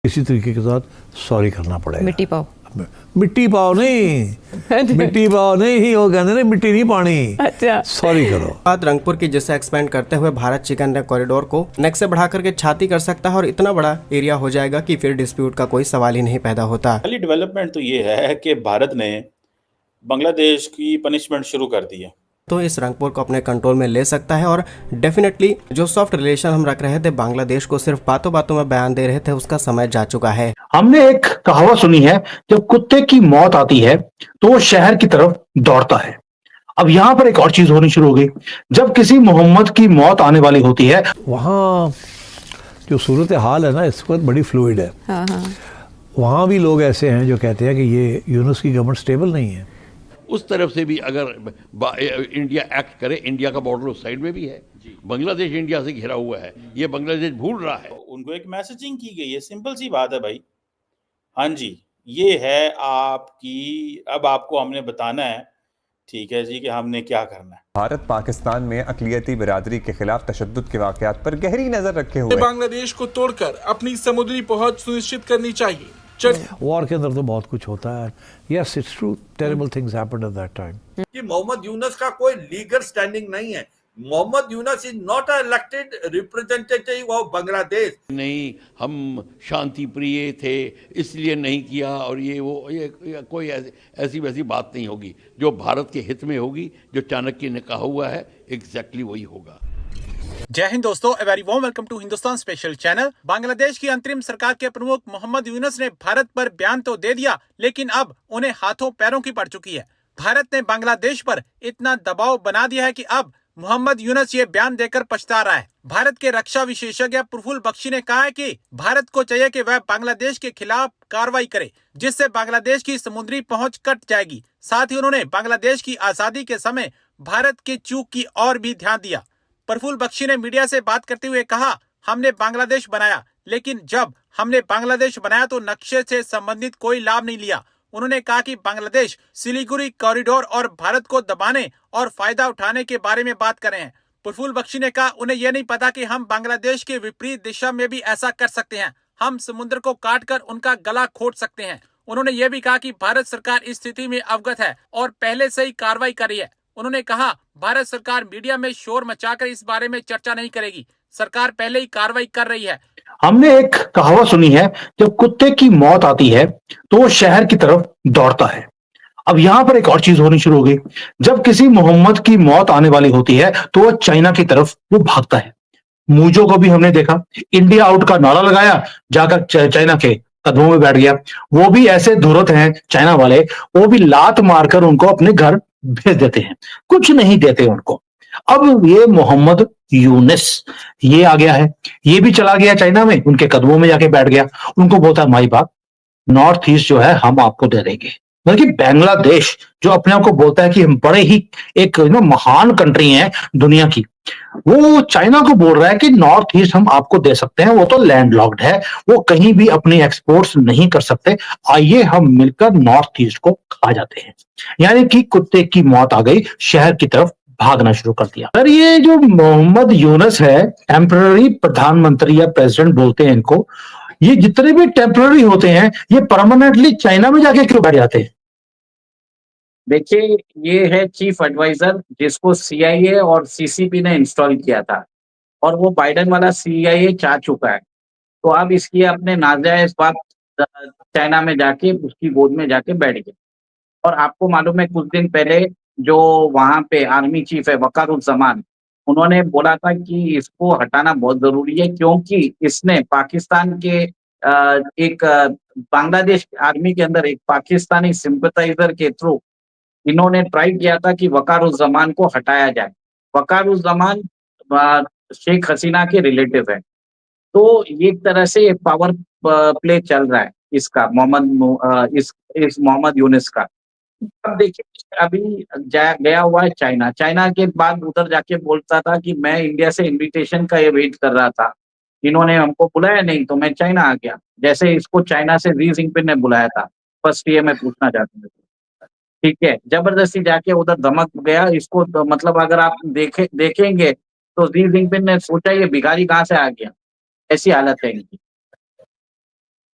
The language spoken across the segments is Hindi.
इसी तरीके के साथ सॉरी करना पड़ेगा। मिट्टी पाओ, मिट्टी पाओ नहीं मिट्टी पाओ नहीं, वो कहते ना मिट्टी नहीं पानी। अच्छा, सॉरी करो। बात रंगपुर की, जिससे एक्सपेंड करते हुए भारत चिकन कॉरिडोर को नेक से बढ़ा करके छाती कर सकता है और इतना बड़ा एरिया हो जाएगा कि फिर डिस्प्यूट का कोई सवाल ही नहीं पैदा होता। पहली डेवलपमेंट तो ये है कि भारत ने बांग्लादेश की पनिशमेंट शुरू कर दी है, तो इस रंगपुर को अपने कंट्रोल में ले सकता है और डेफिनेटली जो सॉफ्ट रिलेशन हम रख रहे थे बांग्लादेश को सिर्फ बातों बातों में बयान दे रहे थे, उसका समय जा चुका है। हमने एक कहावत सुनी है, जब कुत्ते की मौत आती है तो वो शहर की तरफ दौड़ता है। अब यहाँ पर एक और चीज होनी शुरू हो गई, जब किसी मोहम्मद की मौत आने वाली होती है, वहाँ जो सूरत हाल है ना इस वक्त बड़ी फ्लूइड है। हाँ हाँ, वहाँ भी लोग ऐसे हैं जो कहते हैं कि ये यूनुस की गवर्नमेंट स्टेबल नहीं है। उस तरफ से भी अगर इंडिया एक्ट करे, इंडिया का बॉर्डर उस साइड में भी है, बांग्लादेश इंडिया से घिरा हुआ है, ये बांग्लादेश भूल रहा है। उनको एक मैसेजिंग की गई है, सिंपल सी बात है भाई। हाँ जी, ये है आपकी, अब आपको हमने बताना है, ठीक है जी, कि हमने क्या करना है। भारत पाकिस्तान में अक़लियती बिरादरी के खिलाफ तशद्दुद के वाक़यात पर गहरी नजर रखे हुए बांग्लादेश को तोड़कर अपनी समुद्री पहुंच सुनिश्चित करनी चाहिए। वॉर के अंदर तो बहुत कुछ होता है। Yes, it's true, terrible things happened at that time. कि मोहम्मद यूनुस का कोई लीगल स्टैंडिंग नहीं है। Mohammad Yunus is not a elected representative of Bangladesh. नहीं, हम शांति प्रिय थे इसलिए नहीं किया, और ये कोई ऐसी वैसी बात नहीं होगी। जो भारत के हित में होगी, जो चाणक्य ने कहा हुआ है, एग्जैक्टली वही होगा। जय हिंद दोस्तों, a very warm welcome to Hindustan special channel. Bangladesh की अंतरिम सरकार के प्रमुख मोहम्मद यूनुस ने भारत पर बयान तो दे दिया, लेकिन अब उन्हें हाथों पैरों की पड़ चुकी है। भारत ने बांग्लादेश पर इतना दबाव बना दिया है कि अब मोहम्मद यूनुस ये बयान देकर पछता रहा है। भारत के रक्षा विशेषज्ञ प्रफुल्ल बख्शी ने कहा है कि भारत को चाहिए कि वह बांग्लादेश के खिलाफ कार्रवाई करे, जिससे बांग्लादेश की समुद्री पहुंच कट जाएगी। साथ ही उन्होंने बांग्लादेश की आजादी के समय भारत की चूक की और भी ध्यान दिया। प्रफुल्ल बख्शी ने मीडिया से बात करते हुए कहा, हमने बांग्लादेश बनाया, लेकिन जब हमने बांग्लादेश बनाया तो नक्शे से संबंधित कोई लाभ नहीं लिया। उन्होंने कहा कि बांग्लादेश सिलीगुड़ी कॉरिडोर और भारत को दबाने और फायदा उठाने के बारे में बात कर रहे हैं। प्रफुल्ल बख्शी ने कहा, उन्हें यह नहीं पता कि हम बांग्लादेश के विपरीत दिशा में भी ऐसा कर सकते हैं। हम समुद्र को काट कर उनका गला घोट सकते हैं। उन्होंने यह भी कहा कि भारत सरकार इस स्थिति में अवगत है और पहले से ही कार्रवाई कर रही है। उन्होंने कहा, भारत सरकार मीडिया में शोर मचाकर इस बारे में चर्चा नहीं करेगी, सरकार पहले ही कार्रवाई कर रही है। हमने एक कहावत सुनी है, जब कुत्ते की मौत आती है तो वो शहर की तरफ दौड़ता है। अब यहाँ पर एक और चीज होनी शुरू हो गई, जब किसी मोहम्मद की मौत आने वाली होती है तो वो चाइना की तरफ वो भागता है। मूजो को भी हमने देखा, इंडिया आउट का नारा लगाया, जाकर चाइना के कदमों में बैठ गया। वो भी ऐसे धुरत हैं चाइना वाले, वो भी लात मारकर उनको अपने घर भेज देते हैं, कुछ नहीं देते उनको। अब ये मोहम्मद यूनुस ये आ गया है, ये भी चला गया चाइना में, उनके कदमों में जाके बैठ गया। उनको बोलता है, माई बाप, नॉर्थ ईस्ट जो है हम आपको दे देंगे। बल्कि बांग्लादेश जो अपने आप को बोलता है कि हम बड़े ही एक महान कंट्री हैं दुनिया की, वो चाइना को बोल रहा है कि नॉर्थ ईस्ट हम आपको दे सकते हैं, वो तो लैंड लॉक्ड है, वो कहीं भी अपनी एक्सपोर्ट्स नहीं कर सकते, आइए हम मिलकर नॉर्थ ईस्ट को खा जाते हैं। यानी कि कुत्ते की मौत आ गई, शहर की तरफ भागना शुरू कर दिया। सर, ये जो मोहम्मद यूनुस है, टेम्पररी प्रधानमंत्री या प्रेसिडेंट बोलते हैं इनको, ये जितने भी टेम्पररी होते हैं, ये परमानेंटली चाइना में जाके क्यों बैठ जाते हैं? देखिए, ये है चीफ एडवाइजर, जिसको सीआईए और सीसीपी ने इंस्टॉल किया था, और वो बाइडेन वाला सीआईए चाह चुका है। तो अब इसकी अपने नाजायज बात चाइना में जाके उसकी गोद में जाके बैठ गए। और आपको मालूम है, कुछ दिन पहले जो वहां पे आर्मी चीफ है वकारुज्जमान, उन्होंने बोला था कि इसको हटाना बहुत जरूरी है, क्योंकि इसने पाकिस्तान के बांग्लादेश आर्मी के अंदर एक पाकिस्तानी सिंपथाइजर के थ्रू इन्होंने ट्राई किया था कि वकारुज्जमान को हटाया जाए। वकारुज्जमान शेख हसीना के रिलेटिव है, तो एक तरह से एक पावर प्ले चल रहा है इसका, इस मोहम्मद यूनुस का। अब देखिए, अभी गया हुआ है चाइना। चाइना के बाद उधर जाके बोलता था कि मैं इंडिया से इनविटेशन का ये वेट कर रहा था, इन्होंने हमको बुलाया नहीं तो मैं चाइना आ गया। जैसे इसको चाइना से शी जिनपिंग ने बुलाया था। फर्स्ट ये मैं पूछना चाहता हूँ, ठीक है, जबरदस्ती जाके उधर धमक गया इसको। तो मतलब अगर आप देखेंगे तो शी जिनपिंग ने सोचा ये भिखारी कहाँ से आ गया, ऐसी हालत है इनकी।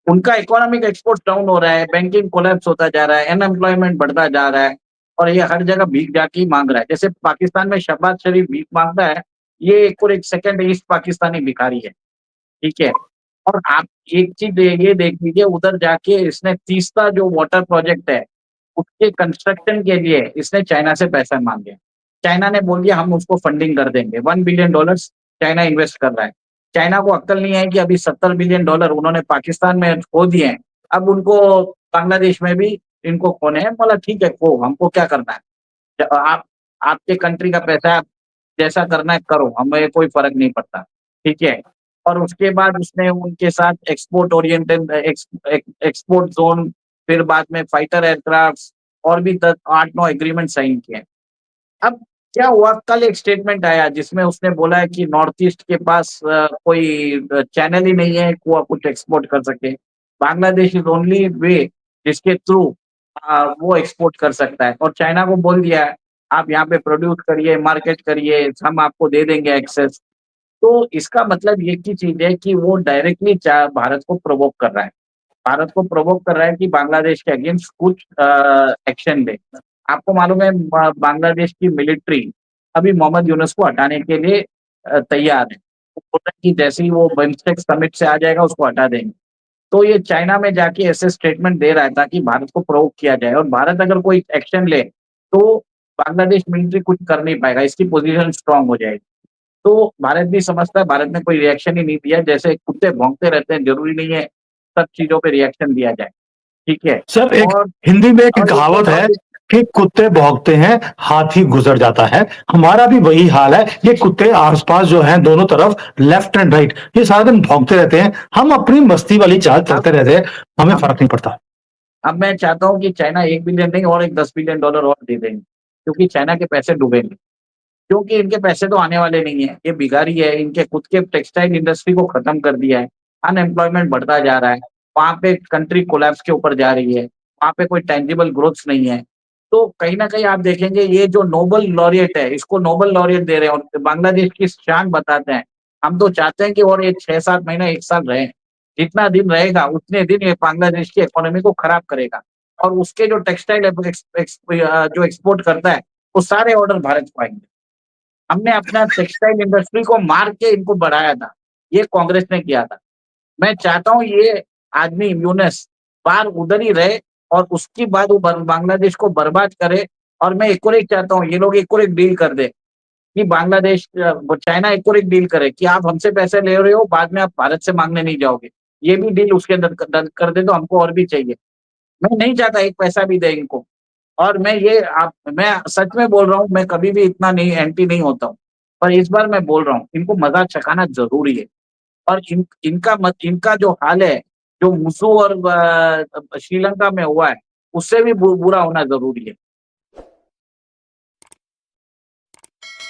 उनका इकोनॉमिक एक्सपोर्ट डाउन हो रहा है, बैंकिंग कोलैप्स होता जा रहा है, अनएम्प्लॉयमेंट बढ़ता जा रहा है और ये हर जगह भीख जाके ही मांग रहा है। जैसे पाकिस्तान में शहबाज शरीफ भीख मांगता है, ये एक और एक सेकंड ईस्ट पाकिस्तानी भिखारी है, ठीक है। और आप एक चीज ये देख लीजिए, उधर जाके इसने तीस्ता जो वाटर प्रोजेक्ट है उसके कंस्ट्रक्शन के लिए इसने चाइना से पैसा मांगे। चाइना ने बोल दिया हम उसको फंडिंग कर देंगे। $1 बिलियन चाइना इन्वेस्ट कर रहा है। चाइना को अक्ल नहीं है कि अभी $70 बिलियन उन्होंने पाकिस्तान में खो दिए हैं, अब उनको बांग्लादेश में भी इनको खोने हैं। बोला ठीक है, खो, हमको क्या करना है, आप आपके कंट्री का पैसा है, आप जैसा करना है करो, हमें कोई फर्क नहीं पड़ता, ठीक है। और उसके बाद उसने उनके साथ एक्सपोर्ट ओरिएंटेड एक्सपोर्ट जोन, फिर बाद में फाइटर एयरक्राफ्ट और भी 8-9 एग्रीमेंट साइन किए। अब क्या हुआ, कल एक स्टेटमेंट आया जिसमें उसने बोला है कि नॉर्थ ईस्ट के पास कोई चैनल ही नहीं है कि वो कुछ एक्सपोर्ट कर सके। बांग्लादेश इज ओनली वे जिसके थ्रू वो एक्सपोर्ट कर सकता है। और चाइना को बोल दिया है आप यहाँ पे प्रोड्यूस करिए, मार्केट करिए, हम आपको दे देंगे एक्सेस। तो इसका मतलब ये की चीज है कि वो डायरेक्टली भारत को प्रोवोक कर रहा है, भारत को प्रोवोक कर रहा है कि बांग्लादेश के अगेंस्ट कुछ एक्शन ले। आपको मालूम है बांग्लादेश की मिलिट्री अभी मोहम्मद यूनुस को हटाने के लिए तैयार है। वो बोल रहे हैं कि जैसे ही वो बिम्स्टेक समिट से आ जाएगा उसको हटा देंगे। तो ये चाइना में जाके ऐसे स्टेटमेंट दे रहा है ताकि भारत को प्रोवोक किया जाए, और भारत अगर कोई एक्शन ले तो बांग्लादेश मिलिट्री कुछ कर नहीं पाएगा, इसकी पोजीशन स्ट्रांग हो जाएगी। तो भारत भी समझता है, भारत ने कोई रिएक्शन ही नहीं दिया, जैसे कुत्ते भौंकते रहते हैं, जरूरी नहीं है सब चीजों पे रिएक्शन दिया जाए, ठीक है। सर एक और हिंदी में एक और कहावत है कि कुत्ते भौंकते हैं हाथी गुजर जाता है। हमारा भी वही हाल है, ये कुत्ते आसपास जो हैं दोनों तरफ लेफ्ट एंड राइट ये सारा दिन भौंकते रहते हैं, हम अपनी मस्ती वाली चाल चलते रहते हैं, हमें फर्क नहीं पड़ता। अब मैं चाहता हूं कि चाइना 1 बिलियन नहीं और एक $10 बिलियन और दे देंगे, क्योंकि चाइना के पैसे डूबेंगे, क्योंकि इनके पैसे तो आने वाले नहीं है। ये भिखारी है, इनके खुद के टेक्सटाइल इंडस्ट्री को खत्म कर दिया है, अनएम्प्लॉयमेंट बढ़ता जा रहा है, वहां पे कंट्री कोलैप्स के ऊपर जा रही है, वहां पे कोई टेंजिबल ग्रोथ नहीं है। तो कहीं ना कहीं आप देखेंगे ये जो नोबल लॉरियट है इसको नोबल लॉरियट दे रहे हैं और बांग्लादेश की शान बताते हैं। हम तो चाहते हैं कि और ये 6-7 महीने 1 साल रहे, जितना दिन रहेगा उतने दिन ये बांग्लादेश की इकोनॉमी को खराब करेगा, और उसके जो टेक्सटाइल जो एक्सपोर्ट करता है वो सारे ऑर्डर भारत को आएंगे। हमने अपना टेक्सटाइल इंडस्ट्री को मार के इनको बढ़ाया था, ये कांग्रेस ने किया था। मैं चाहता हूँ ये आदमी यूनुस बार उधर ही रहे और उसके बाद वो बांग्लादेश को बर्बाद करे। और मैं एक और एक चाहता हूँ ये लोग एक और एक डील कर दे कि बांग्लादेश चाइना एक और एक डील करे कि आप हमसे पैसे ले रहे हो, बाद में आप भारत से मांगने नहीं जाओगे, ये भी डील उसके अंदर कर दे तो हमको और भी चाहिए। मैं नहीं चाहता एक पैसा भी दे इनको। और मैं सच में बोल रहा हूँ, मैं कभी भी इतना नहीं एंटी नहीं होता हूँ, पर इस बार मैं बोल रहा हूँ इनको मजा चखाना जरूरी है। और इनका जो हाल है जो मुसू और श्रीलंका में हुआ है उससे भी बुरा होना जरूरी है।